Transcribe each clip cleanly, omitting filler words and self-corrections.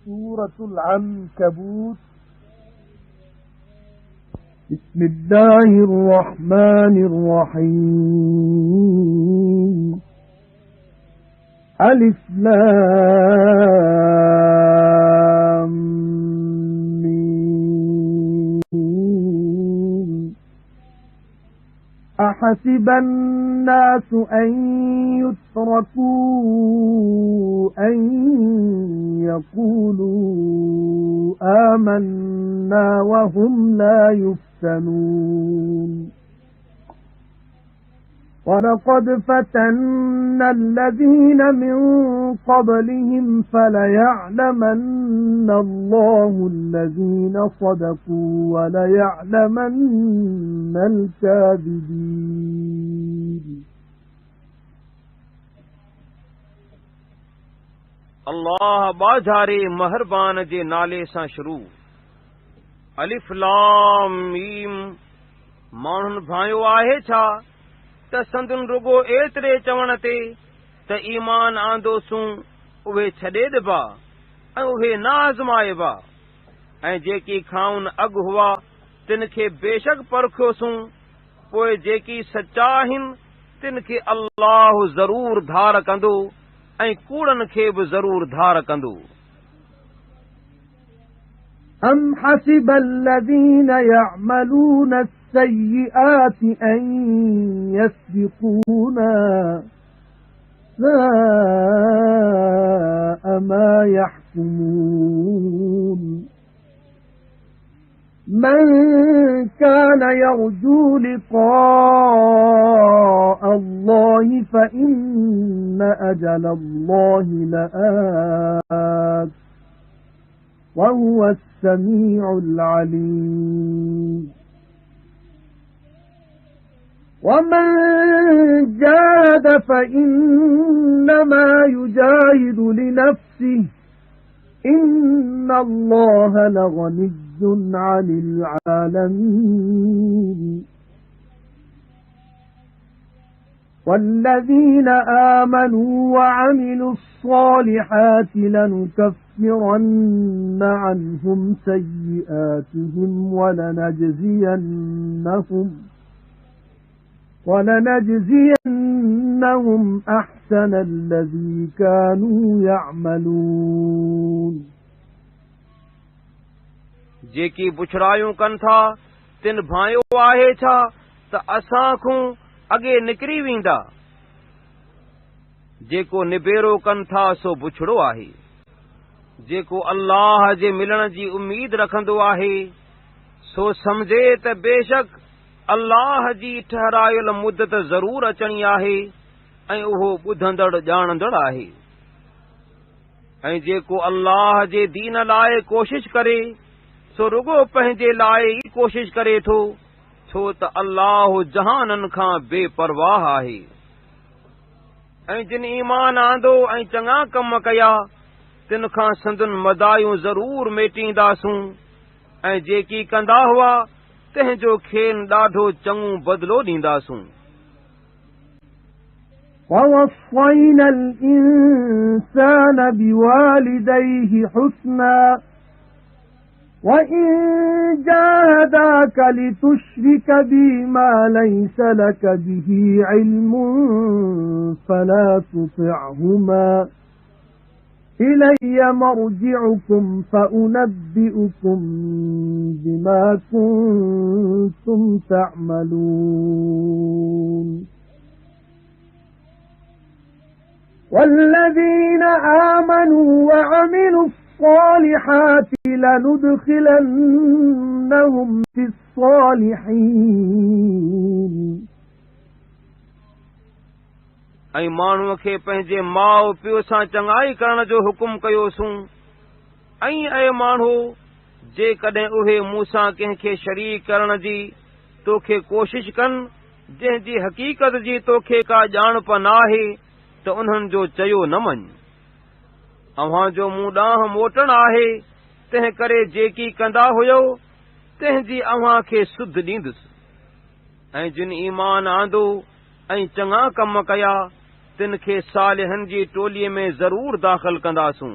सूरतुल अन्कबूत। बिस्मिल्लाहिर्रहमानिर्रहीम। अलिफ लाम मीम। अहसिबन नासु अन युत्रकू अन यक़ूलू आमन्ना वहुम ला युफ्तनून। वलक़द फ़तन्ना الذين من قبلهم فليعلمن الله الذين صدقوا وليعلمن الكاذبين। अल्लाह बाज़ारे महरबान जे नाले सां शुरू। अलिफ लाम मीम। माण्हुनि भायो आहे छा त संदुन रुगो एतिरे चवण ते त ईमान आंदोसूं उहे छॾे ॾिबा ऐं उहे न आज़माइबा, ऐं जेकी खाउन अॻु हुआ तिन खे बेशक परखियोसूं, पोइ जेकी सचा आहिनि तिन खे अल्लाह ज़रूर धार कंदो ऐं कूड़नि खे बि ज़रूर धार कंदो। أم حسب الذين يعملون السيئات أن يسبقونا ساء ما يحكمون من كان يرجو لقاء الله فإن أجل الله لآت وهو السميع العليم ومن جاهد فإنما يجاهد لنفسه إن الله لغني عن العالمين والذين آمنوا وعملوا الصالحات لنكفرن عنهم سيئاتهم ولنجزينهم أحسن الذي كانوا يعملون। जेकी बुछड़ायूं कनि था तिन भायो आहे छा त असां खां अॻे निकिरी वेंदा। जेको निबेरो कनि था सो बुछड़ो आहे। जेको अल्लाह जे मिलण जी उम्मीद रखंदो आहे सो समझे त बेशक अल्लाह जी ठहरायल मुद्दत ज़रूर अचणी आहे ऐं उहो ॿुधंदड़ ॼाणंदड़ आहे। ऐं जेको अल्लाह जे दीन लाइ कोशिश करे सो रुगो पंहिंजे लाइ ई कोशिश करे थो, छो त अल्लाह जहाननि खां बेपरवाह आहे। ऐं जिन ईमान आंदो ऐं चङा कम कया तिन खां संदुन मदायूं ज़रूर मेटींदासूं, ऐं जेकी कंदा हुआ तंहिंजो खेन ॾाढो चङो बदिलो ॾींदासूं। ووصينا الإنسان بوالديه حسنا وإن جاهداك لتشرك بي ما ليس لك به علم فلا تطعهما إلي مرجعكم فأنبئكم بما كنتم تعملون والذين آمنوا وعملوا الصالحات لندخلنهم في الصالحين ऐं माण्हूअ खे पंहिंजे माउ पीउ सां चङाई करण जो हुकुम कयोसूं। ऐं ऐं माण्हू जेकॾहिं उहे मूं सां कंहिंखे शरीक करण जी तोखे कोशिश कनि जंहिंजी हक़ीक़त जी तोखे का ॼाणप नाहे त उन्हनि जो चयो न मञ। अव्हां जो मूं ॾांहुं मोटण आहे, तंहिं करे जेकी कंदा हुयो तंहिंजी अव्हां खे सुध ॾींदुसि। ऐं जिन ईमान आंदो ऐं चङा कम कया तिन खे सालिहनि जी टोलीअ में ज़रूर दाख़िल कंदासूं।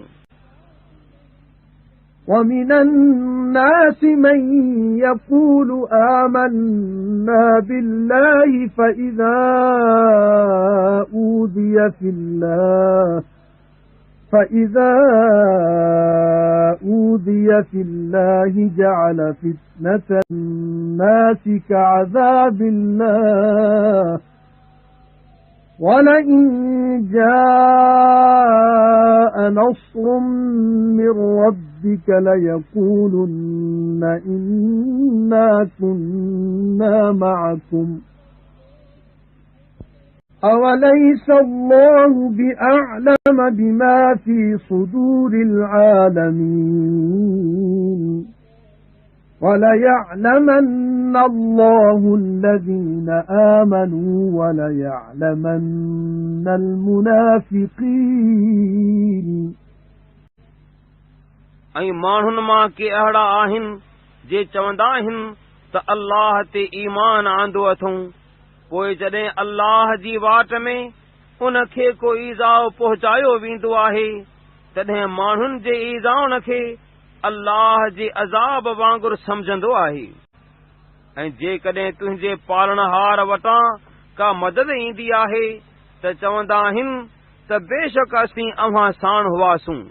وَمِنَ النَّاسِ مَن يَقُولُ آمَنَّا بِاللَّهِ فَإِذَا أُوذِيَ فِي اللَّهِ جَعَلَ فِتْنَةَ النَّاسِ كَعَذَابِ اللَّهِ وَلَئِن جَاءَ نَصْرٌ مِّن رَّبِّكَ لَيَقُولُنَّ إِنَّا كُنَّا مَعَكُمْ أَوَلَيْسَ اللَّهُ بِأَعْلَمَ بِمَا فِي صُدُورِ الْعَالَمِينَ وَلَيَعْلَمَنَّ اللَّهُ الَّذِينَ آمَنُوا وَلَيَعْلَمَنَّ الْمُنَافِقِينَ ऐं माण्हुनि मां के अहिड़ा आहिनि जे चवंदा आहिनि त अल्लाह ते ईमान आंदो अथऊं, पोइ जॾहिं अल्लाह जी वाट में उन खे को ईज़ाउ पहुचायो वेंदो आहे तॾहिं माण्हुनि जे ईज़ाउन खे अल्लाह जे अज़ाब वांगुरु समझंदो आहे। ऐं जेकॾहिं तुंहिंजे पालणहार वटां का मदद ईंदी आहे त चवंदा आहिनि त बेशक असीं अव्हां साण हुआसूं।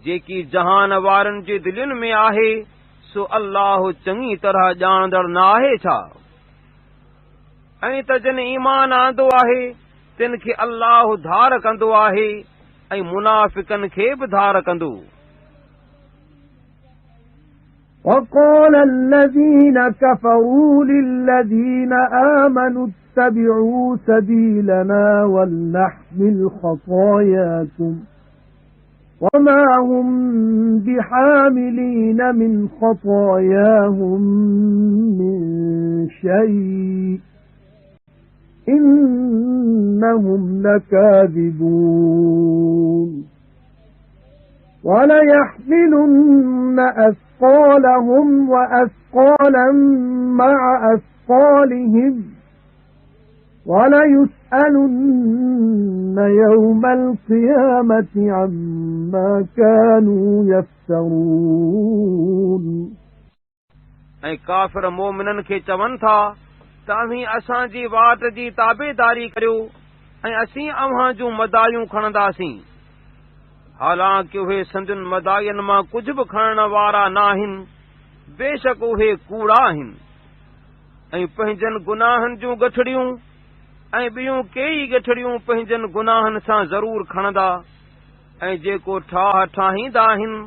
जेकी जहान वारनि जी दिलयुनि में आहे सो अल्लाह चङी तरह ॼाणंदड़ न आहे छा? ऐं त जिन ईमान आंदो आहे तिन खे अल्लाह धार कंदो आहे ऐं मुनाफ़िकनि खे बि धार कंदो। وَقَالَ الَّذِينَ كَفَرُوا لِلَّذِينَ آمَنُوا اتَّبِعُوا سَبِيلَنَا وَلْنَحْمِلْ خَطَايَاكُمْ وَمَا هُمْ بِحَامِلِينَ مِنْ خَطَايَاهُمْ مِنْ شَيْءٍ إِنَّهُمْ لَكَاذِبُونَ وَلَيَحْمِلُنَّ أَثْقَالَهُمْ وَأَثْقَالًا مَعَ أَثْقَالِهِمْ وَلَيُسْأَلُنَّ يَوْمَ الْقِيَامَةِ عَمَّا كَانُوا يَفْتَرُونَ ऐं काफ़िर मोमिननि खे चवनि था तव्हीं असांजी वाट जी ताबेदारी करियो ऐं असीं अव्हां जूं मदायूं खणंदासीं। हालांकि उहे संदुनि मदायनि मां कुझु बि खणण वारा न आहिनि, बेशक उहे कूड़ा आहिनि। ऐं पंहिंजनि गुनाहनि जूं गठड़ियूं ऐं ॿियूं कई गठड़ियूं पंहिंजनि गुनाहनि सां ज़रूर खणंदा ऐं जेको ठाह ठाहींदा आहिनि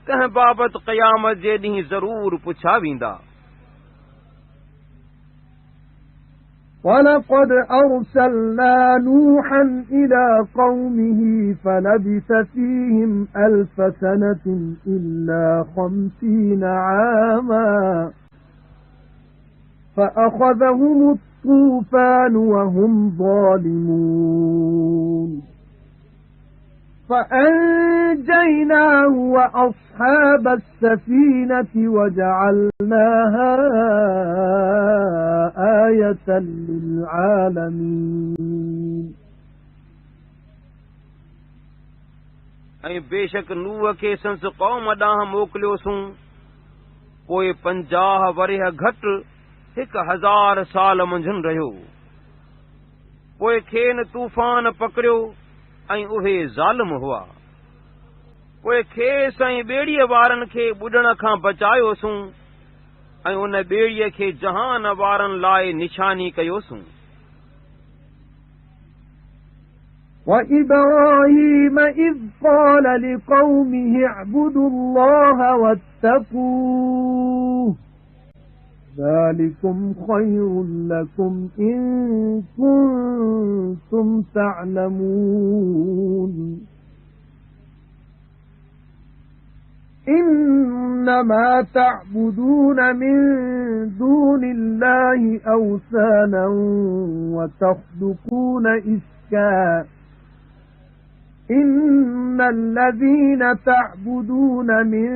तंहिं बाबति क़यामत जे ॾींहुं ज़रूर पुछा वेंदा। وَلَقَدْ أَرْسَلْنَا نُوحًا إِلَى قَوْمِهِ فَلَبِثَ فِيهِمْ أَلْفَ سَنَةٍ إِلَّا 50 عَامًا فَأَخَذَهُمُ الطُّوفَانُ وَهُمْ ظَالِمُونَ فَأَنْجَيْنَاهُ وَأَصْحَابَ السَّفِينَةِ وَجَعَلْنَاهَا آيَةً لِلْعَالَمِينَ ऐं बेशक नूह खे संस क़ौम ॾांहुं मोकिलियोसूं, पोइ 50 वरह घटि 1000 साल मंझंदि रहियो। पोइ खेनि तूफ़ान पकड़ियो ऐं उहे ज़ालिम हुआ। पोइ खेसि ऐं ॿेड़ीअ वारनि खे ॿुॾण खां बचायोसूं ऐं उन ॿेड़ीअ खे जहान वारनि लाइ निशानी कयोसूं। وَإِبْرَاهِيمَ إِذْ قَالَ لِقَوْمِهِ اعْبُدُوا اللَّهَ وَاتَّقُوهُ ذَلِكُمْ خَيْرٌ لَكُمْ إِن كُنتُمْ تَعْلَمُونَ إِنَّمَا تَعْبُدُونَ مِن دُونِ اللَّهِ أَوْثَانًا وَتَخْلُقُونَ إِفْكًا إِنَّ الَّذِينَ تَعْبُدُونَ مِن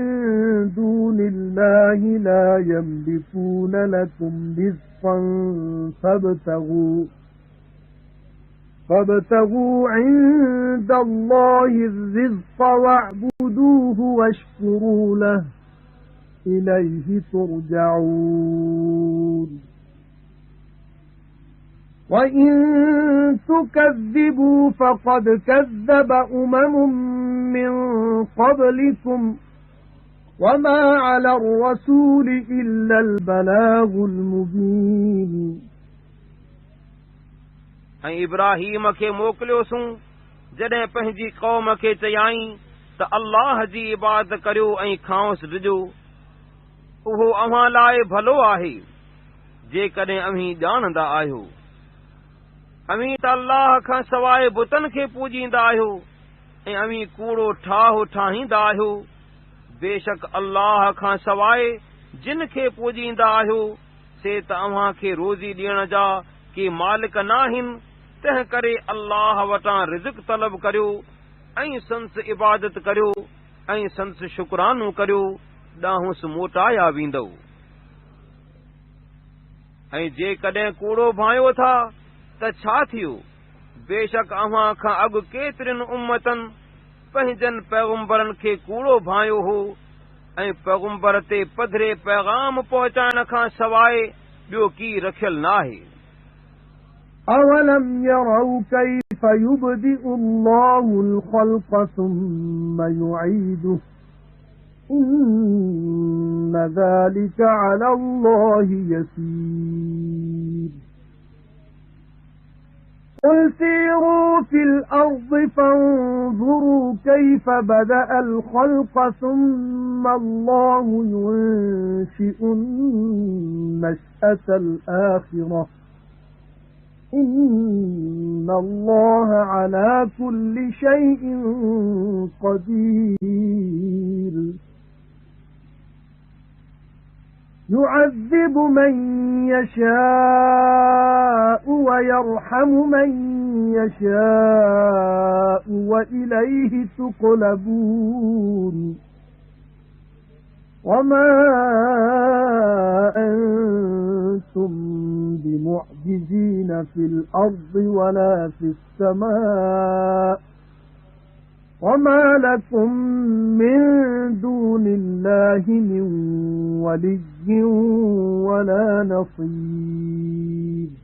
دُونِ اللَّهِ لَا يَمْلِكُونَ لَكُمْ رِزْقًا فابتغوا عند الله الرزق واعبدوه واشكروا له إليه ترجعون وَإِن تُكَذِّبُوا فَقَدْ كَذَّبَ مِن قَبْلِكُمْ وَمَا عَلَى الرَّسُولِ إِلَّا الْبَلَاغُ الْمُبِينُ ऐं इब्राहीम खे मोकिलियोसूं जॾहिं पंहिंजी क़ौम खे चयाईं त अल्लाह जी इबादत करियो ऐं खांउसि ॾिजो उहो अव्हां लाइ भलो आहे जेकॾहिं अव्हीं ॼाणंदा आहियो अव्हीं त अल्लाह खां सवाइ बुतनि खे पूॼींदा आहियो ऐं अव्हीं कूड़ो ठाहु ठाहींदा आहियो बेशक अल्लाह खां सवाइ जिन खे पूॼींदा आहियो से त अव्हां खे रोज़ी ॾियण जा के मालिक नाहिनि तंहिं करे अल्लाह वटां रिज़्क़ तलब करियो ऐं संस इबादत करियो ऐं संस शुक्रानो करियो ॾांहुंसि मोटाया वेंदव ऐं जेकॾहिं कूड़ो भांयो था त छा थियो बेशक अव्हां खां अॻु केतिरियुनि उम्मतनि पंहिंजनि पैगंबरनि खे कूड़ो भांयो हो ऐं पैगंबर ते पधरे पैगाम पहुचाइण खां सवाइ ॿियो की रखियल नाहे أَوَلَمْ يَرَوْا كَيْفَ يُبْدِئُ اللَّهُ الْخَلْقَ ثُمَّ يُعِيدُهُ إِنَّ ذَلِكَ عَلَى اللَّهِ يَسِيرٌ قُلْ سِيرُوا فِي الْأَرْضِ فَانظُرُوا كَيْفَ بَدَأَ الْخَلْقَ ثُمَّ اللَّهُ يُنشِئُ النَّشْأَةَ الْآخِرَةَ إِنَّ اللَّهَ عَلَى كُلِّ شَيْءٍ قَدِيرٌ يُعَذِّبُ مَن يَشَاءُ وَيَرْحَمُ مَن يَشَاءُ وَإِلَيْهِ تُقْلَبُونَ وَمَا أَنتُم بِمُعْجِزِينَ فِي الْأَرْضِ وَلَا فِي السَّمَاءِ وَمَا لَكُمْ مِن دُونِ اللَّهِ مِن وَلِيٍّ وَلَا نَصِيرٍ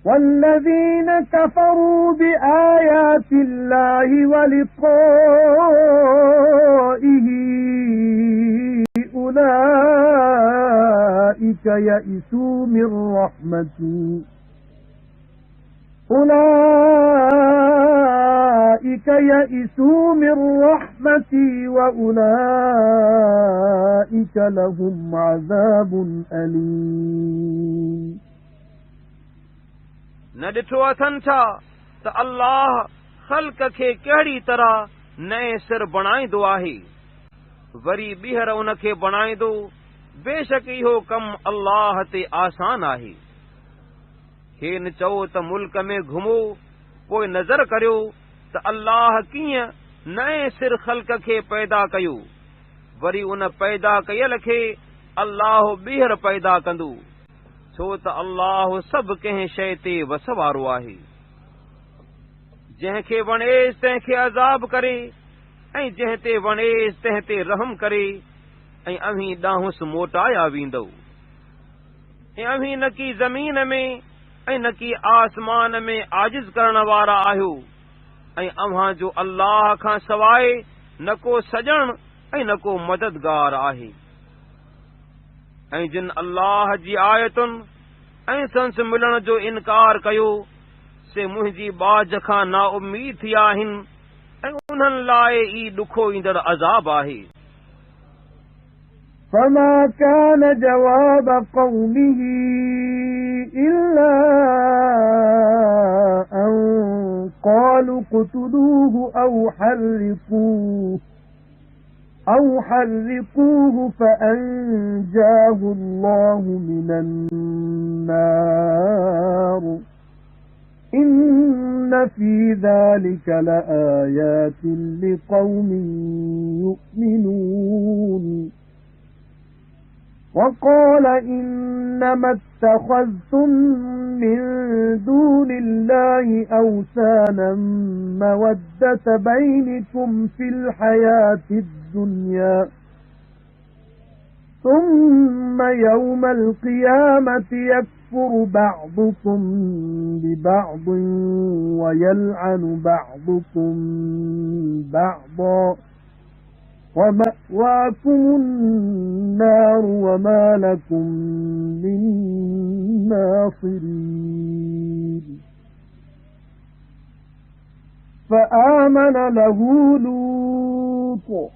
وَالَّذِينَ كَفَرُوا بِآيَاتِ اللَّهِ وَلِقَائِهِ أُولَئِكَ يَئِسُوا مِن رَّحْمَتِي وَأُولَئِكَ لَهُمْ عَذَابٌ أَلِيمٌ न ॾिठो अथनि छा त अल्लाह ख़ल्क़ खे कहिड़ी तरह नए सिर बणाईंदो आहे वरी ॿीहर उन खे बणाईंदो बेशक इहो कमु अल्लाह ते आसान आहे खेनि चओ त मुल्क में घुमो पोइ नज़र करियो त अल्लाह कीअं नए सिर ख़ल्क़ खे पैदा कयो वरी उन पैदा कयल खे अल्लाह ॿीहर पैदा कंदो छो त अल्लाह सभु कंहिं शइ ते वस वारो आहे जंहिंखे वणेसि तंहिंखे अज़ाब करे ऐं जंहिं ते वणेसि तंहिं ते रहम करे ऐं अव्हीं ॾांहुंसि मोटाया वेंदव ऐं अव्हीं न की ज़मीन में ऐं न की आसमान में आजिज़ करण वारा आहियो ऐं अव्हां जो अल्लाह खां सवाइ न को सॼण ऐं न को मददगार आहे ऐं जिन अल्लाह जी आयतुनि ऐं संस मिलण जो इनकार कयो से मुंहिंजी बाज खां नाउमीद थी आहिनि ऐं उन्हनि लाइ ई ॾुखो ईंदड़ अज़ाब आहे فَمَا كَانَ جَوَابَ قَوْمِهِ إِلَّا أَن قَالُوا اقْتُلُوهُ أَوْ حَرِّقُوهُ فَأَنجَاهُ اللَّهُ مِنَ النَّارِ إِنَّ فِي ذَلِكَ لَآيَاتٍ لِقَوْمٍ يُؤْمِنُونَ وقال إنما اتخذتم من دون الله أوثانا مودة بينكم في الحياة الدنيا ثم يوم القيامة يكفر بعضكم ببعض ويلعن بعضكم بعضا ومأواكم النار وما لكم من ناصرين فآمن له لوط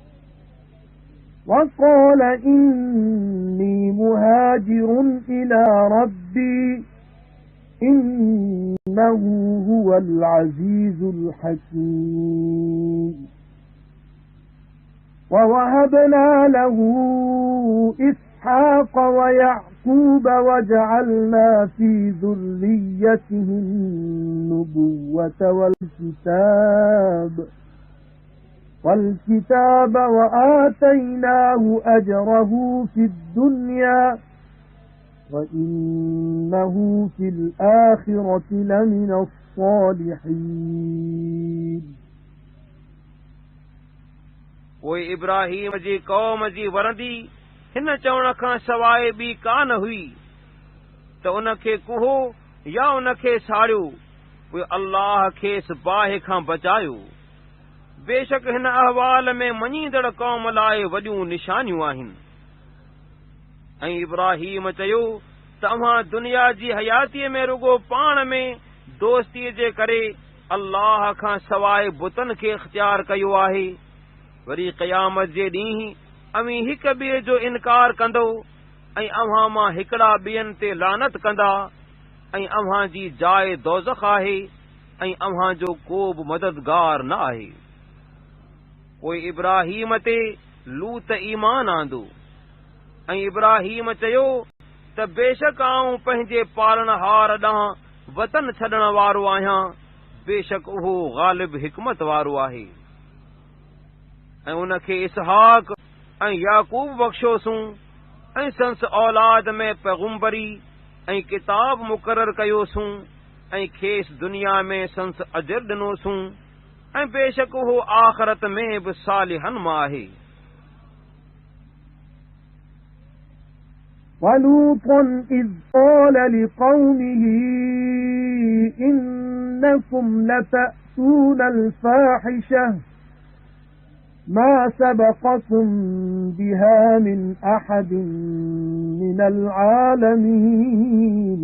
وقال إني مهاجر إلى ربي إنه هو العزيز الحكيم ووهبنا له إسحاق ويعقوب وجعلنا في ذريته النبوة والكتاب وآتيناه أجره في الدنيا وإنه في الآخرة لمن الصالحين पोइ इब्राहीम जी क़ौम जी वरंदी हिन चवण खां सवाइ ॿी कान हुई त उन खे कुहो या उन खे साड़ियो पोइ अल्लाह खेसि बाहि खां बचायो बेशक हिन अहवाल में मञींदड़ क़ौम लाइ वॾियूं निशानियूं आहिनि ऐं इब्राहीम चयो त अव्हां दुनिया जी हयातीअ में रुगो पाण में दोस्तीअ जे करे अल्लाह खां सवाइ बुतनि खे इख़्तियार कयो आहे वरी क़यामत जे ॾींहुं अमीं हिक ॿिए जो इनकार कंदो ऐं अव्हां मां हिकिड़ा ॿियनि ते लानत कंदा ऐं अव्हां जी जाइ दोज़ख आहे ऐं अव्हां जो को बि मददगार न आहे पोइ इब्राहीम ते लूत ईमान आंदो ऐं इब्राहीम चयो त बेशक आऊं पंहिंजे पालनहार ॾांहुं वतन छॾण वारो आहियां बेशक उहो ग़ालिब हिकमत वारो आहे ऐं उन खे इसहाक ऐं याकूब बख़्शियोसूं ऐं संस औलाद में पैगुंबरी ऐं किताब मुक़रर कयोसूं ऐं खेसि दुनिया में संस अजर ॾिनोसूं ऐं बेशक उहो आख़िरत में बि सालिहन मां आहे وَلُوطًا إِذْ قَالَ لِقَوْمِهِ إِنَّكُمْ لَتَأْتُونَ الْفَاحِشَةَ مَا سَبَقَكُم بِهَا مِنْ أَحَدٍ مِنَ الْعَالَمِينَ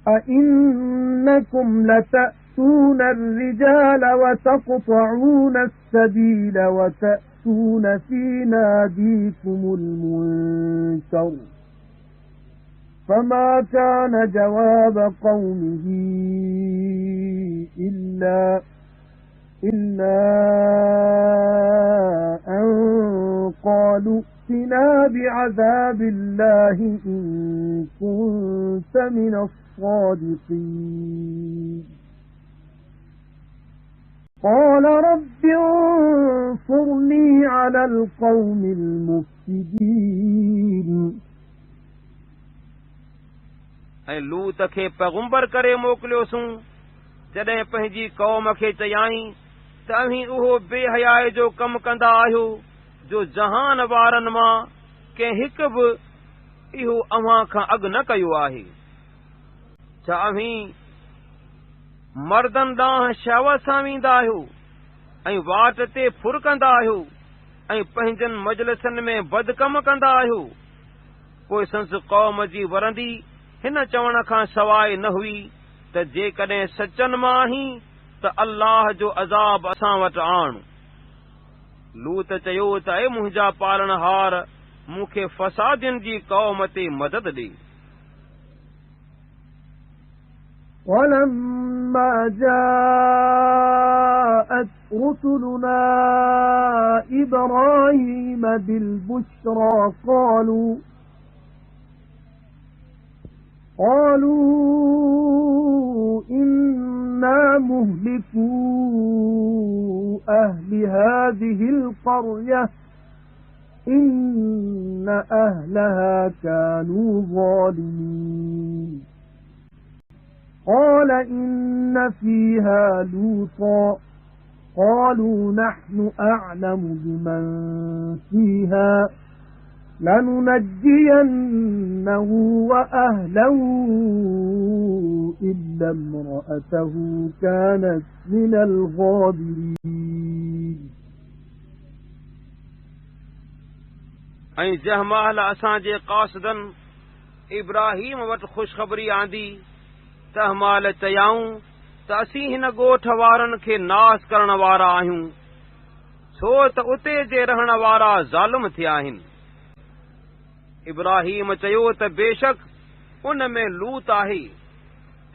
أَإِنَّكُمْ لَتَأْتُونَ الرِّجَالَ وَتَقْطَعُونَ السَّبِيلَ وَتَأْتُونَ فِي نَادِيكُمُ الْمُنكَرَ فَمَا كَانَ جَوَابَ قَوْمِهِ إِلَّا أَن قَالُوا ائْتِنَا بِعَذَابِ اللَّهِ إِن كُنتَ مِنَ الصَّادِقِينَ قَالَ رَبِّ انصُرْنِي عَلَى الْقَوْمِ الْمُفْسِدِينَ ऐं लूत खे पैगुंबर करे मोकिलियोसूं जॾहिं पंहिंजी क़ौम खे चयाईं त अव्हीं उहो बेहयाए जो कमु कंदा आहियो जो जहान वारनि मां कंहिं हिक बि इहो अव्हां खां अॻु न कयो आहे छा अव्हीं मर्दनि ॾांहुं शहवत सां वेंदा आहियो ऐं वाट ते फुर कंदा आहियो ऐं पंहिंजनि मजलिसनि में बदकम कंदा आहियो पोइ संस क़ौम जी वरंदी हिन चवण खां सवाइ न हुई त जेकॾहिं सचनि मां आहीं त अल्लाह जो अज़ाब असां वटि आण लूत चयो त ऐ मुंहिंजा पालनहार मूंखे फसादियुनि जी क़ौम ते मदद ॾे وَلَمَّا جَاءَتْ رُسُلُنَا إِبْرَاهِيمَ بِالْبُشْرَى قالوا إنا مهلكو أهل هذه القرية إن أهلها كانوا ظالمين قال إن فيها لوطا قالوا نحن أعلم بمن فيها لننجينه وأهله إلا امرأته كانت من الغابرين ऐं जंहिं महिल असांजे कासदन इब्राहीम वटि ख़ुशख़बरी आंदी तंहिं महिल चयाऊं त असीं हिन ॻोठ वारनि खे नास करण वारा आहियूं छो त उते जे रहण वारा ज़ालिम थिया आहिनि इब्राहीम चयो त बेशक उन में लूत आहे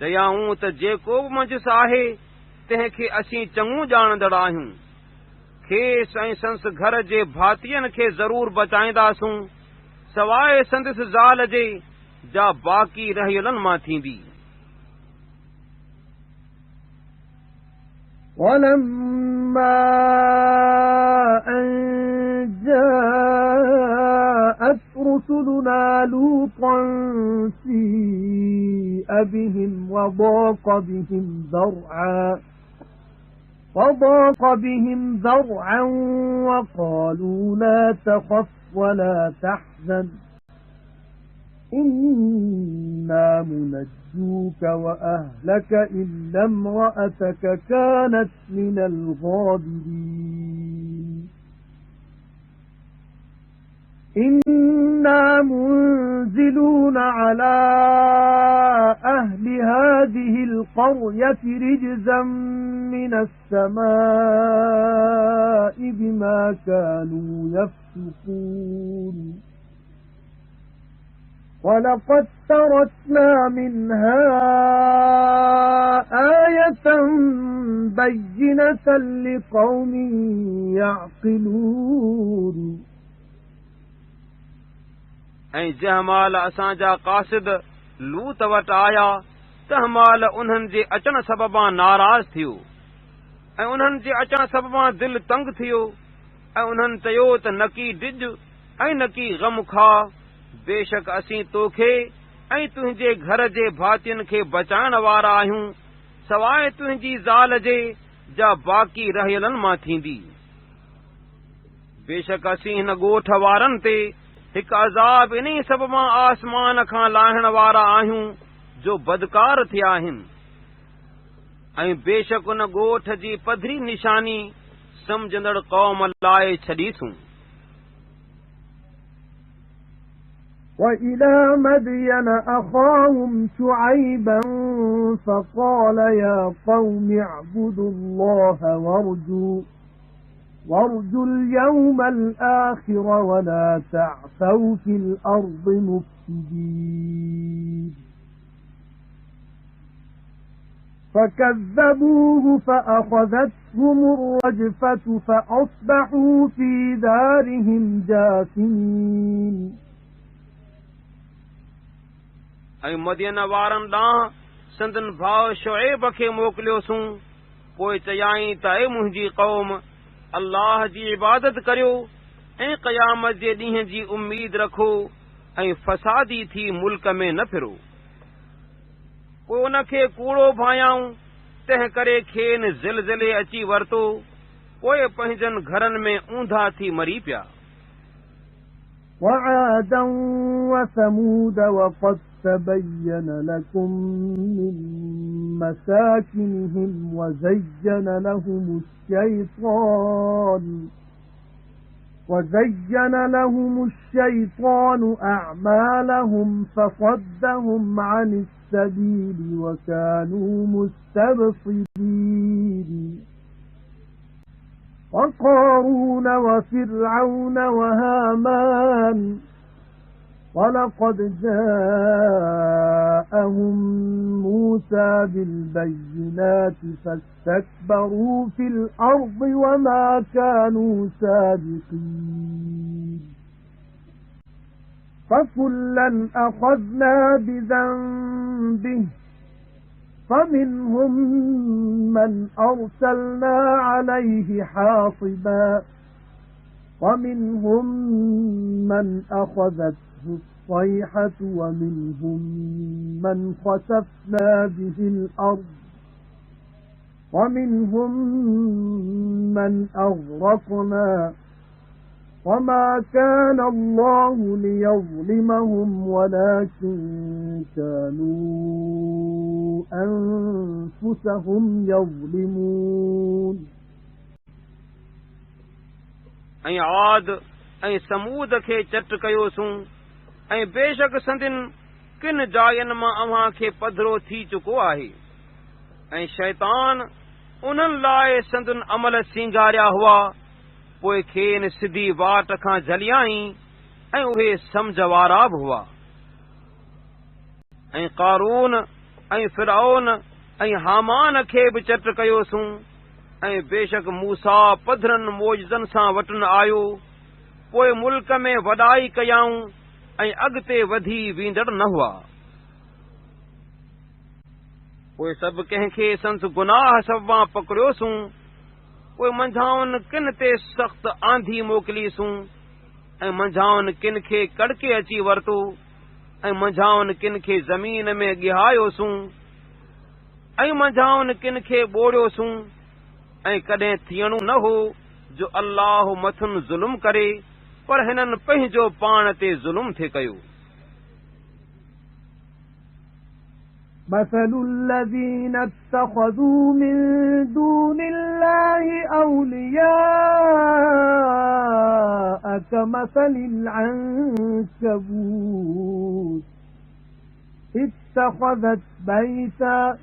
चयाऊं त जेको बि मंझिस आहे तंहिंखे असीं चङो ॼाणंदड़ आहियूं खेसि ऐं संस घर जे भातियनि खे ज़रूर बचाईंदासूं सवाइ संदसि ज़ाल जे जा बाक़ी रहियलनि मां थींदी ولما أن جاءت رسلنا لوطا سيء بهم وضاق بهم ذرعا وقالوا لا تخف ولا تحزن إنا منجوك وأهلك إلا امرأتك كانت من الغابرين إنا منزلون على أهل هذه القرية رجزا من السماء بما كانوا يفسقون وَلَقَدْ تَرَكْنَا مِنْهَا آيَةً بَيِّنَةً لِقَوْمٍ يَعْقِلُونَ ऐं जंहिं महिल असांजा कासिद लूत वटि आया तंहिं महिल उन्हनि जे अचण सबबां नाराज़ थियो ऐं उन्हनि जे अचण सबबां दिलि तंग थियो ऐं उन्हनि चयो त न की डिॼ ऐं न की ग़म खा बेशक असीं तोखे ऐं तुंहिंजे घर जे भातियुनि खे बचाइण वारा आहियूं सवाइ तुंहिंजी ज़ाल जे जा बाक़ी रहियलनि मां थींदी बेशक असीं हिन ॻोठ वारनि ते हिकु अज़ाब इन्ही सबबां आसमान खां लाहिण वारा आहियूं जो बदकार थिया आहिनि ऐं बेशक उन ॻोठ जी पधरी निशानी सम्झंदड़ क़ौम लाइ छॾीसूं وَإِلَى مَدْيَنَ أَخَاهُمْ شُعَيْبًا فَقَالَ يَا قَوْمِ اعْبُدُوا اللَّهَ وَارْجُوا الْيَوْمَ الْآخِرَ وَلَا تَعْثَوْا فِي الْأَرْضِ مُفْسِدِينَ فَكَذَّبُوهُ فَأَخَذَتْهُمُ الرَّجْفَةُ فَأَصْبَحُوا فِي دَارِهِمْ جَاثِمِينَ ऐं मदीन वारनि ॾांहुं संदन भाउ शुएब खे मोकिलियोसूं पोइ चयाईं त ऐ मुंहिंजी क़ौम अल्लाह जी इबादत करियो ऐं क़यामत जे ॾींहं जी उम्मीद रखो ऐं फसादी थी मुल्क में न फिरो पोइ उनखे कूड़ो भायाऊं तंहिं करे खेनि ज़िलज़िले अची वरितो पोइ पंहिंजनि घरनि में ऊंधा थी मरी पिया وَعَادًا وَثَمُودَ وَقَدْ تَبَيَّنَ لَكُم مِّن مَّسَاكِنِهِمْ وَزَيَّنَ لَهُمُ الشَّيْطَانُ أَعْمَالَهُمْ فَصَدَّهُمْ عَنِ السَّبِيلِ وَكَانُوا مُسْتَبْصِرِينَ وَقَارُونَ وَفِرْعَوْنَ وَهَامَانَ وَلَقَدْ جَاءَهُم مُوسَى بِالْبَيِّنَاتِ فَاسْتَكْبَرُوا فِي الْأَرْضِ وَمَا كَانُوا سَابِقِينَ فَكُلًّا أَخَذْنَا بِذَنبِهِ فَمِنْهُمْ مَنْ أَرْسَلْنَا عَلَيْهِ حَاصِبًا ومنهم من أخذته الصيحة ومنهم من خسفنا به الأرض ومنهم من أغرقنا وما كان الله ليظلمهم ولكن كانوا أنفسهم يظلمون ऐं आद ऐं समूद खे चट कयोसूं ऐं बेशक संदिन किन जायुनि मां अव्हां खे पधरो थी चुको आहे ऐं शैतान उन्हनि लाइ संदन अमल सिंगारिया हुआ पोइ खेनि सिधी वाट खां झलियाई ऐं उहे सम्झ वारा बि हुआ ऐं क़ारून ऐं फिरऔन ऐं हामान खे बि चट कयोसूं ऐं बेशक मूसा पधरनि मौजज़नि सां वटि आयो पोइ मुल्क में वॾाई कयाऊं ऐं अॻिते वधी वेंदड़ न हुआ पोइ सभु कंहिंखे संस गुनाह सबबा पकड़ियोसूं पोइ मंझाउनि किन ते सख़्त आंधी मोकिलीसूं ऐं मंझाउनि किन खे कड़के अची वरितो ऐं मंझाउनि किन खे ज़मीन में ॻिहायोसूं ऐं मंझाउनि किन खे ॿोड़ियोसूं ऐं कॾहिं थियणो न हो जो अल्लाह मथुनि ज़ुल्म करे पर हिननि पंहिंजो पाण ते ज़ुल्म थे कयो مثل الذين اتخذوا من دون الله أولياء كمثل العنكبوت اتخذت بيتا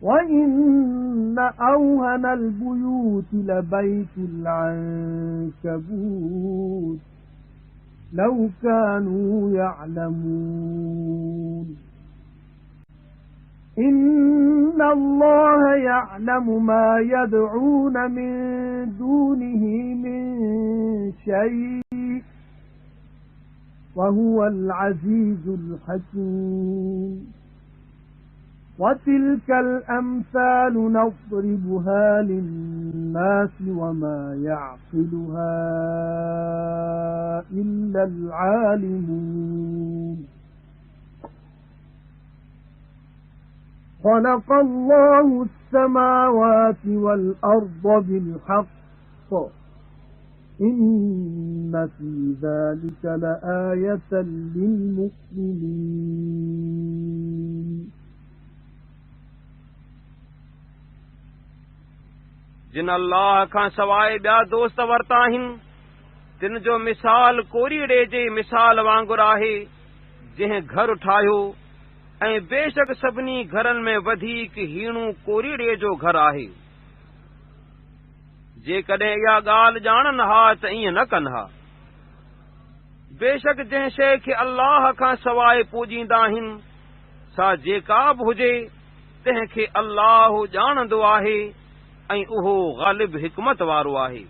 وإن أوهن البيوت لبيت العنكبوت لو كانوا يعلمون إن الله يعلم ما يدعون من دونه من شيء وهو العزيز الحكيم وتلك الأمثال نضربها للناس وما يعقلها إلا العالمون خلق الله السماوات والأرض بالحق إن في ذلك لآية للمؤمنين जिन अल्लाह खां सवाइ ॿिया दोस्त वरिता आहिनि तिन जो मिसाल कोरीड़े जे मिसाल वांगुरु आहे जंहिं घर ठाहियो ऐं बेशक सभिनी घरनि में वधीक हीणो कोरीड़े जो घर आहे जेकॾहिं इहा ॻाल्हि ॼाणनि हा त ईअं न कनि हा बेशक जंहिं शइ खे अल्लाह खां सवाइ पूॼींदा आहिनि सा जेका बि हुजे तंहिंखे अल्लाह ॼाणंदो आहे ऐं उहो ग़ालिब हिकमत वारो आहे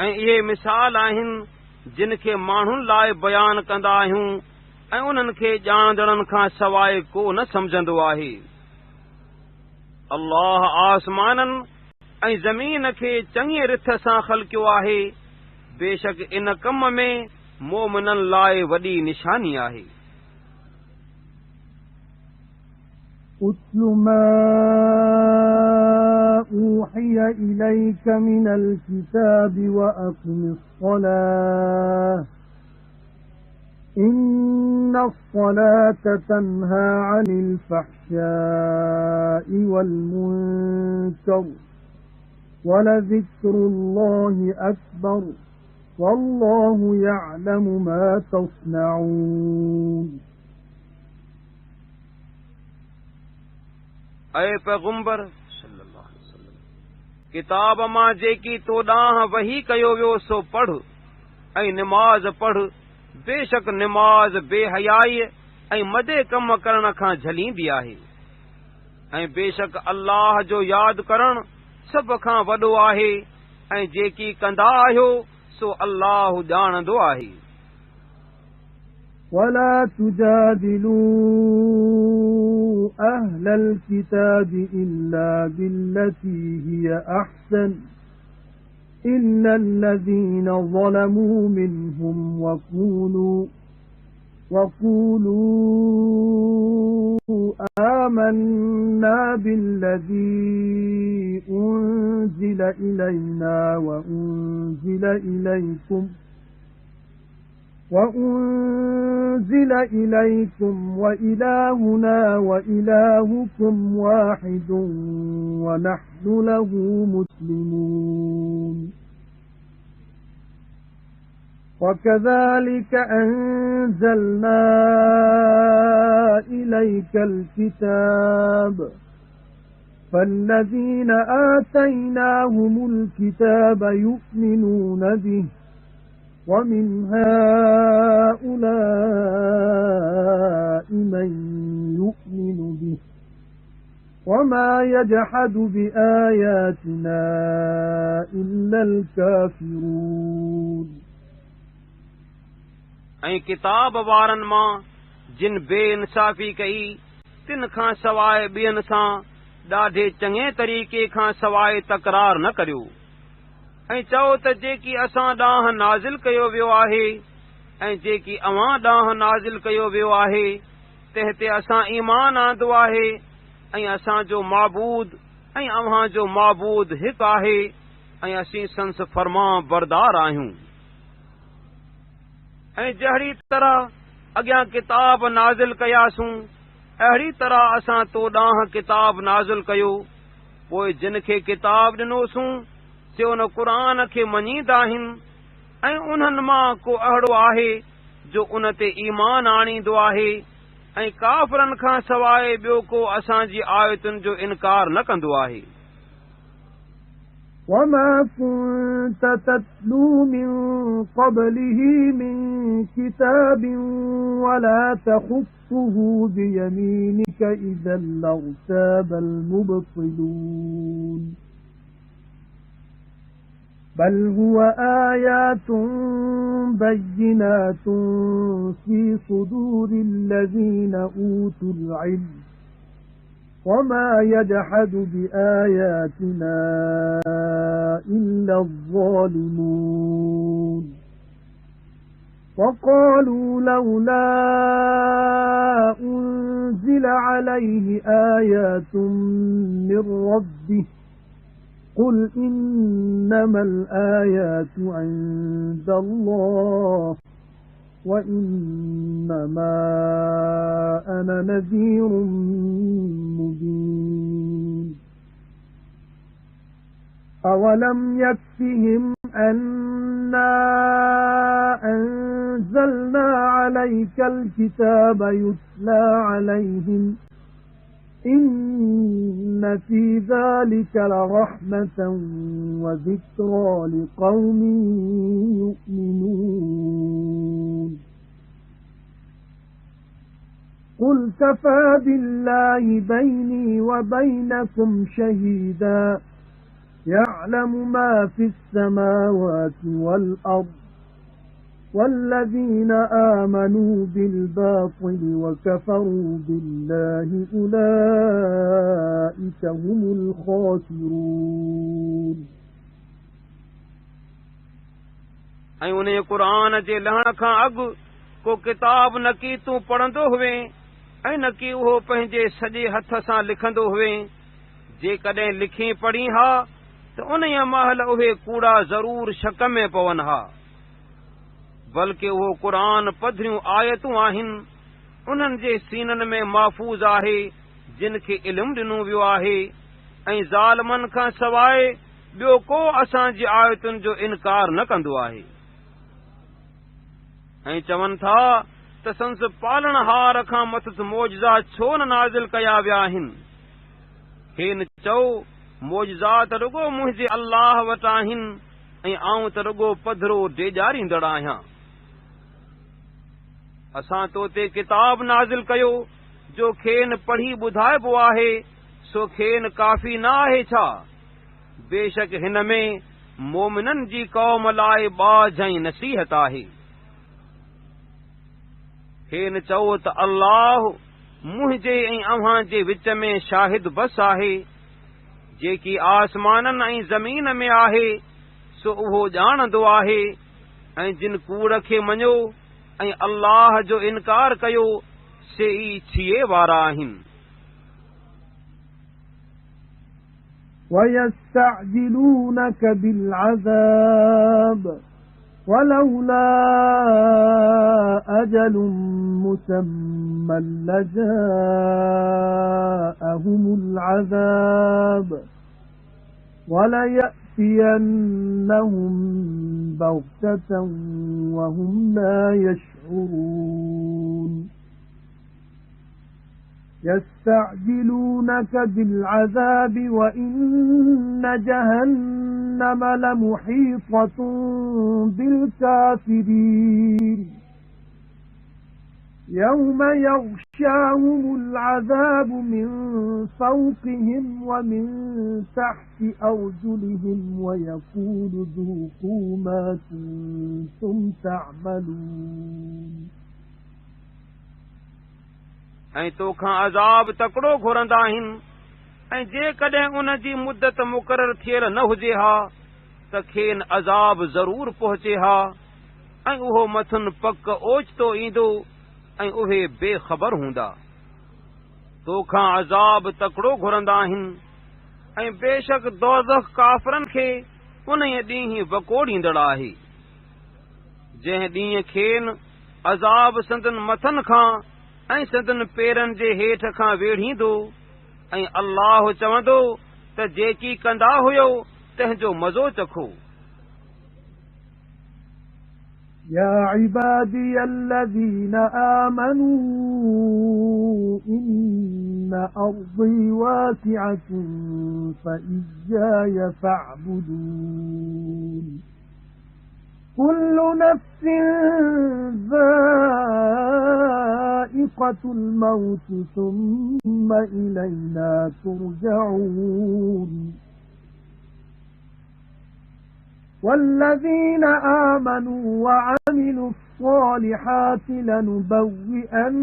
ऐं इहे मिसाल आहिनि जिन खे माण्हुनि लाइ बयानु कंदा आहियूं ऐं उन्हनि खे ॼाणंदड़नि खां सवाइ को न सम्झंदो आहे अल्लाह आसमाननि ऐं ज़मीन खे चङी रिथ सां ख़लकियो आहे बेशक इन कम में मोमिननि लाइ वॾी निशानी आहे أتل ما أوحي إليك من الكتاب وأقم الصلاة إن الصلاة تنهى عن الفحشاء والمنكر ولذكر الله أكبر والله يعلم ما تصنعون ऐं पैगंबर सल्लल्लाहु अलैहि वसल्लम किताब मां जेकी तो ॾांहुं वही कयो वियो सो पढ़ ऐं निमाज़ पढ़ बेशक निमाज़ बेहयाई ऐं मदे कम करण खां झलींदी आहे ऐं बेशक अल्लाह जो यादि करणु सभ खां वॾो आहे ऐं जेकी कंदा आहियो सो अल्लाह ॼाणंदो आहे ولا تجادلوا أهل الكتاب إلا بالتي هي أحسن إلا الذين ظلموا منهم وقولوا آمنا بالذي أنزل إلينا وأنزل إليكم وإلهنا وإلهكم واحد ونحن له مسلمون وكذلك أنزلنا إليك الكتاب فالذين آتيناهم الكتاب يؤمنون به ومن هؤلاء من يؤمن به وما يجحد بآياتنا إلا الكافرون ऐं किताब वारनि मां जिन बेइंसाफ़ी कई तिन खां सवाइ ॿियनि सां ॾाढे चङे तरीक़े खां सवाइ तकरार न करियो ऐं चओ त जेकी असां ॾांहुं नाज़िल कयो वियो आहे ऐं जेकी अव्हां ॾांहुं नाज़िल कयो वियो आहे तंहिं ते असां ईमान आंदो आहे ऐं असांजो माबूद ऐं अव्हां जो माबूद हिकु आहे ऐं असीं संस फर्मा बरदार आहियूं ऐं जहिड़ी तरह अॻियां किताब नाज़िल कयासूं अहिड़ी तरह असां तो ॾांहुं किताब नाज़िल कयो पोइ जिन खे किताब ॾिनोसूं से उन क़ुर खे मञींदा आहिनि ऐं उन्हनि मां को अहिड़ो आहे जो उन ते ईमान आणींदो आहे ऐं काफ़िरनि खां सवाइ ॿियो को असांजी आयतुनि जो इनकार न कंदो आहे وما كنت تتلو من قبله من كتاب ولا تخطه بيمينك إذا لارتاب المبطلون بل هو آيات بينات في صدور الذين أوتوا العلم وما يجحد بآياتنا إلا الظالمون وقالوا لولا أنزل عليه آيات من ربه قل إنما الآيات عند الله وإنما أنا نذير مبين أولم يكفهم أنا أنزلنا عليك الكتاب يتلى عليهم إن في ذلك لرحمة وذكرى لقوم يؤمنون قل كفى بالله بيني وبينكم شهيدا يعلم ما في السماوات والأرض والذين آمنوا بالباطل وكفروا بالله أولئك هم الخاسرون ऐं उन क़ुर जे लहण खां अॻु को किताब न की तूं पढ़ंदो हुए ऐं न की उहो पंहिंजे सॼे हथ सां लिखंदो हुए जेकॾहिं लिखी पढ़ी हा त उन महिल उहे कूड़ा ज़रूर शक में पवनि हा बल्कि उहो क़ुर पधरियूं आयतूं आहिनि उन्हनि जे सीननि में महफ़ूज़ आहे जिन खे इल्मु ॾिनो वियो आहे ऐं ज़ालिमनि खां सवाइ ॿियो को असांजी आयतुनि जो इनकार न कंदो आहे ऐं चवनि था त संस पालणहार खां मथुस मौजज़ा छो न नाज़िल कया विया आहिनि खेनि चओ मौजज़ात रुगो मुंहिंजे अल्लाह वटि आहिनि ऐं आऊं त रुगो पधरो डेॼारींदड़ आहियां असां तो ते किताब नाज़िल कयो जो खेनि पढ़ी ॿुधाइबो आहे सो खेनि काफ़ी न आहे छा बेशक हिन में मोमिननि जी क़ौम लाइ बाज़ ऐं नसीहत आहे खेनि चओ त अल्लाह मुंहिंजे ऐं अव्हां जे विच में शाहिद बस आहे जेकी आसमाननि ऐं ज़मीन में आहे सो उहो ॼाणंदो आहे ऐं जिन कूड़ खे मञियो ऐं अल्लाह जो इनकार कयो से ई थिए वारा आहिनि। وَيَسْتَعْجِلُونَكَ بِالْعَذَابِ وَلَوْلَا أَجَلٌ مُّسَمًّى لَّجَاءَهُمُ الْعَذَابُ وَلَيَأْتِيَنَّهُم بَغْتَةً وَهُمْ لَا يَشْعُرُونَ يَسْتَعْجِلُونَكَ بِالْعَذَابِ وَإِنَّ جَهَنَّمَ لَمُحِيطَةٌ بِالْكَافِرِينَ يَوْمَ يَغْشَاهُمُ الْعَذَابُ مِنْ فَوْقِهِمْ وَمِنْ تَحْتِ أَرْجُلِهِمْ وَيَقُولُ ذُوقُوا مَا كُنْتُمْ تَعْمَلُونَ ऐं तोखां अज़ाब तकड़ो घुरंदा आहिनि ऐं जेकॾहिं उन जी मुदत मुक़रर थियल न हुजे हा त खेनि अज़ाब ज़रूर पहुचे हा ऐं उहो मथुनि पक ओचितो ईंदो ऐं उहे बेख़बर हूंदा। तोखां अज़ाब तकड़ो घुरंदा आहिनि ऐं बेशक दोज़ख काफ़रनि खे उन ॾींहुं वकोड़ींदड़ आहे जंहिं ॾींहुं खेनि अज़ाब संदन मथनि खां ऐं संदन पेरनि जे हेठ खां वेढ़ींदो ऐं अल्लाह चवंदो त जेकी कंदा हुयो तंहिंजो मज़ो चखो। يا عبادي الذين آمنوا إن أرضي واسعة فإياي فاعبدون كل نفس ذائقة الموت ثم إلينا ترجعون والذين آمنوا وعملوا الصالحات لنبوئنهم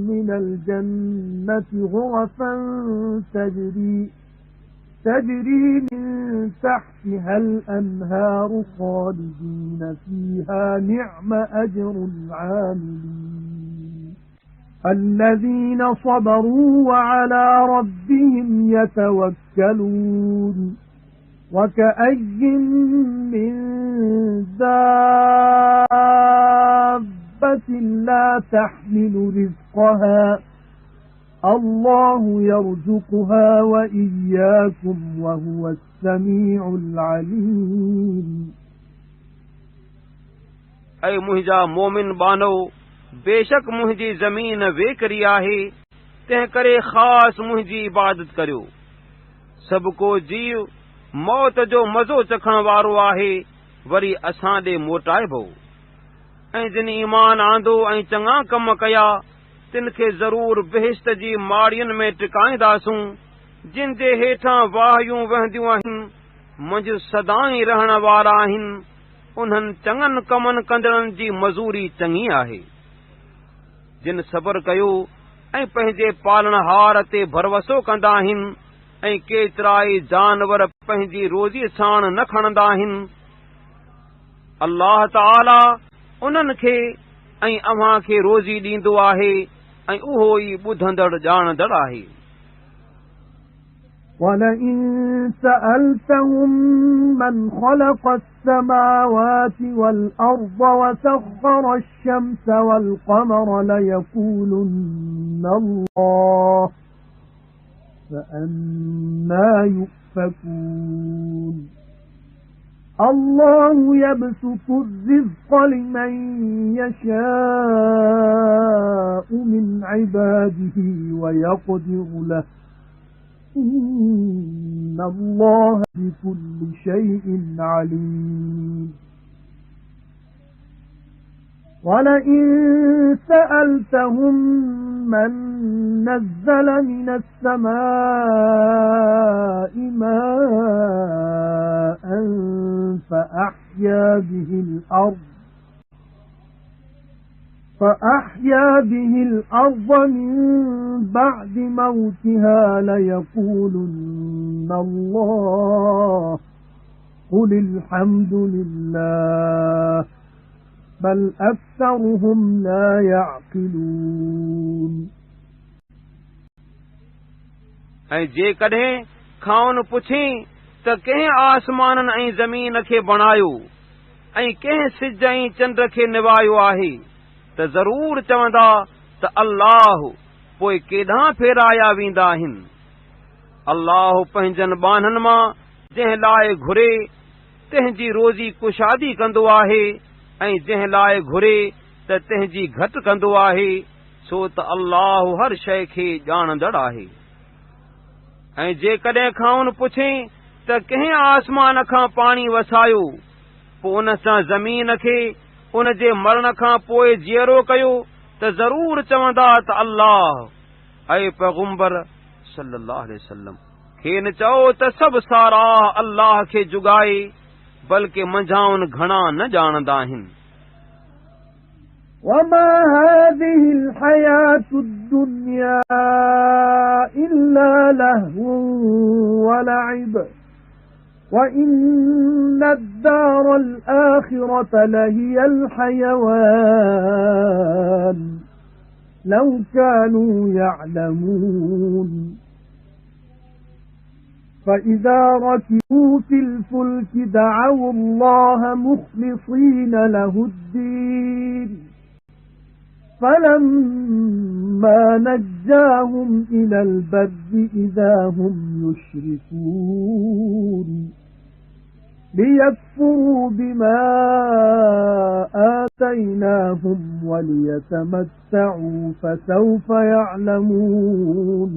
من الجنة غرفا تجري من تحتها الأنهار خالدين فيها نعم أجر العاملين الذين صبروا وعلى ربهم يتوكلون وكأي من دابة لا تحمل رزقها الله يرزقها وإياكم وهو السميع العليم ऐं मुंहिंजा मोमिन बानो बेशक मुंहिंजी ज़मीन वेकरी आहे तंहिं करे ख़ासि मुंहिंजी इबादत करियो। सभु को जीव मौत जो मज़ो चखण वारो आहे वरी असां ॾे मोटाइबो ऐं जिन ईमान आंदो ऐं चङा कम कया तिन खे ज़रूर बेहिश्त जी माड़ियुनि में टिकाईंदासूं जिन जे हेठां वाहियूं वहंदियूं आहिनि मंझि सदाईं रहण वारा आहिनि उन्हनि चङनि कमनि कंदड़नि जी मज़ूरी चङी आहे। जिन सबर कयो ऐं पंहिंजे पालणहार ते भरवसो कंदा आहिनि ऐं केतिराई जानवर पंहिंजी रोज़ी साण न खणंदा आहिनि अल्लाह ताला उन्हनि खे ऐं अव्हां खे रोज़ी ॾींदो आहे ऐं उहो ई ॿुधंदड़ ॼाणंदड़ आहे। وَلَئِن سَأَلْتَهُم مَّنْ خَلَقَ السَّمَاوَاتِ وَالْأَرْضَ وَسَخَّرَ الشَّمْسَ وَالْقَمَرَ لَيَقُولُنَّ اللَّهُ فَأَنَّى يُؤْفَكُونَ الله يبسط الرزق لمن يشاء من عباده ويقدر له إن الله بكل شيء عليم ولئن سألتهم من نزل من السماء ماء فأحيا به الأرض من بعد موتها ليقولن الله قُلِ الْحَمْدُ لِلَّهِ بَلْ أَكْثَرُهُمْ لَا يَعْقِلُونَ ऐं जेकॾहिं खाउन पुछे त कंहिं आसमाननि ऐं ज़मीन खे बणायो ऐं कंहिं सिज ऐं चंड खे निवायो आहे त ज़रूर चवंदा त अल्लाह, पोइ केॾांहुं फेराया वेंदा आहिनि। अल्लाह पंहिंजनि बाननि मां जंहिं लाइ घुरे तंहिंजी रोज़ी कुशादी कंदो आहे ऐं जंहिं लाइ घुरे त तंहिंजी घटि कंदो आहे, छो त अल्लाह हर शइ खे ॼाणंदड़ आहे। ऐं जेकॾहिं खाउन पुछे त कंहिं आसमान खां पाणी वसायो पोइ उन सां ज़मीन खे उन जे मरण खां पोइ जीअरो कयो त ज़रूर चवंदा त अल्लाह। ऐं पैगंबर सल्लल्लाहु अलैहि वसल्लम खेन चओ त सभु साराह अल्लाह खे जुगाए, बल्कि मंझाउन घणा न ॼाणंदा आहिनि। وَمَا هَذِهِ الْحَيَاةُ الدُّنْيَا إِلَّا لَهْوٌ وَلَعِبٌ وَإِنَّ الدَّارَ الْآخِرَةَ لَهِيَ الْحَيَوَانُ لَوْ كَانُوا يَعْلَمُونَ فَإِذَا رَكِبُوا فِي الْفُلْكِ دَعَوُا اللَّهَ مُخْلِصِينَ لَهُ الدِّينَ فَلَمَّا نَجَّاهُمْ إِلَى الْبَرِّ إِذَا هُمْ يُشْرِكُونَ لِيَكْفُرُوا بِمَا آتَيْنَاهُمْ وَلِيَتَمَتَّعُوا فَسَوْفَ يَعْلَمُونَ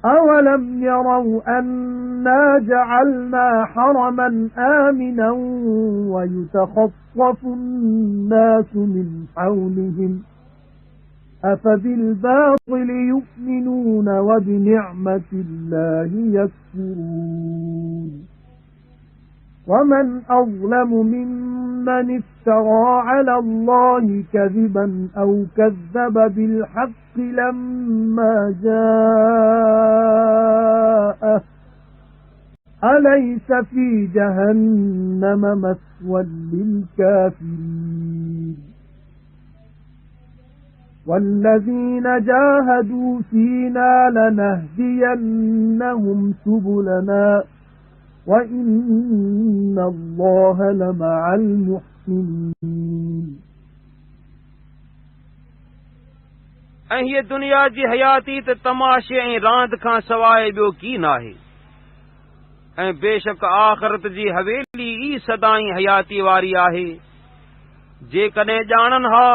أَوَلَمْ يَرَوْا أَنَّا جَعَلْنَا حَرَمًا آمِنًا وَيُتَخَطَّفُ النَّاسُ مِنْ حَوْلِهِمْ أَفَبِالْبَاطِلِ يُؤْمِنُونَ وَبِنِعْمَةِ اللَّهِ يَكْفُرُونَ وَمَنْ أَظْلَمُ مِمَّنِ افْتَرَى عَلَى اللَّهِ كَذِبًا أَوْ كَذَّبَ بِالْحَقِّ لَمَّا جَاءَهُ أَلَيْسَ فِي جَهَنَّمَ مَثْوًى لِلْكَافِرِينَ وَالَّذِينَ جَاهَدُوا فِينَا لَنَهْدِيَنَّهُمْ سُبُلَنَا وَإِنَّ اللَّهَ لَمَعَ الْمُحْسِنِينَ ऐं हीअ दुनिया जी हयाती त तमाशे ऐं रांदि खां सवाइ ॿियो की नाहे। ऐं बेशक आख़िरत जी हवेली ई सदाई हयाती वारी आहे। जेकॾहिं ॼाणनि हा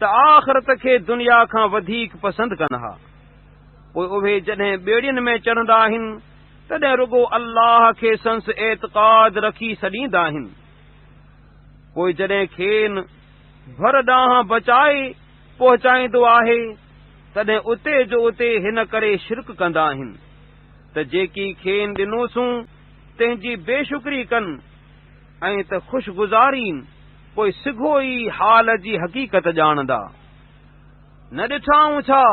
त आख़िरत खे दुनिया खां वधीक पसंदि कनि हा, पोइ उहे जॾहिं ॿेड़ियुनि में चढ़ंदा आहिनि तॾहिं रुगो अल्लाह खे संस एतिक़ाद रखी छॾींदा आहिनि। पोइ जॾहिं खेन भर ॾांहुं बचाए पहुचाईंदो आहे तॾहिं उते जो उते हिन करे शिरक कंदा आहिनि त जेकी खेन ॾिनोसूं तंहिंजी बेशुक्री कनि ऐं त ख़ुशगुज़ारीन, पोइ सिघो ई हाल जी हक़ीक़त ॼाणंदा। न ॾिठाऊं छा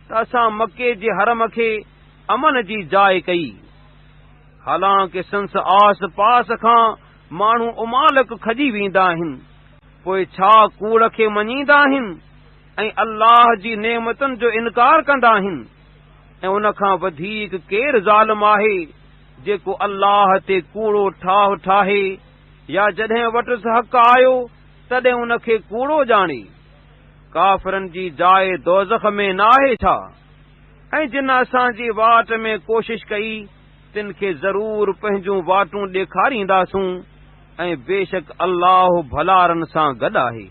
त असां मके जे हरम खे अमन जी जाइ कई, हालांकि संस आस पास खां माण्हू उमालक खजी वेंदा आहिनि, पोइ छा कूड़ खे मञींदा आहिनि ऐं अल्लाह जी नेमतुनि जो इनकार कंदा आहिनि। ऐं उन खां वधीक केरु ज़ालिम आहे जेको अल्लाह ते कूड़ो ठाह ठाहे या जॾहिं वटि हक़ आयो तॾहिं उन खे कूड़ो ॼाणे। काफ़िरनि जी जाइ दोज़ख में नाहे छा? ऐं जिन असांजी वाट में कोशिश कई तिन खे ज़रूर पंहिंजूं वाटूं ॾेखारींदासूं ऐं बेशक अल्लाह भलारनि सां गॾु आहे।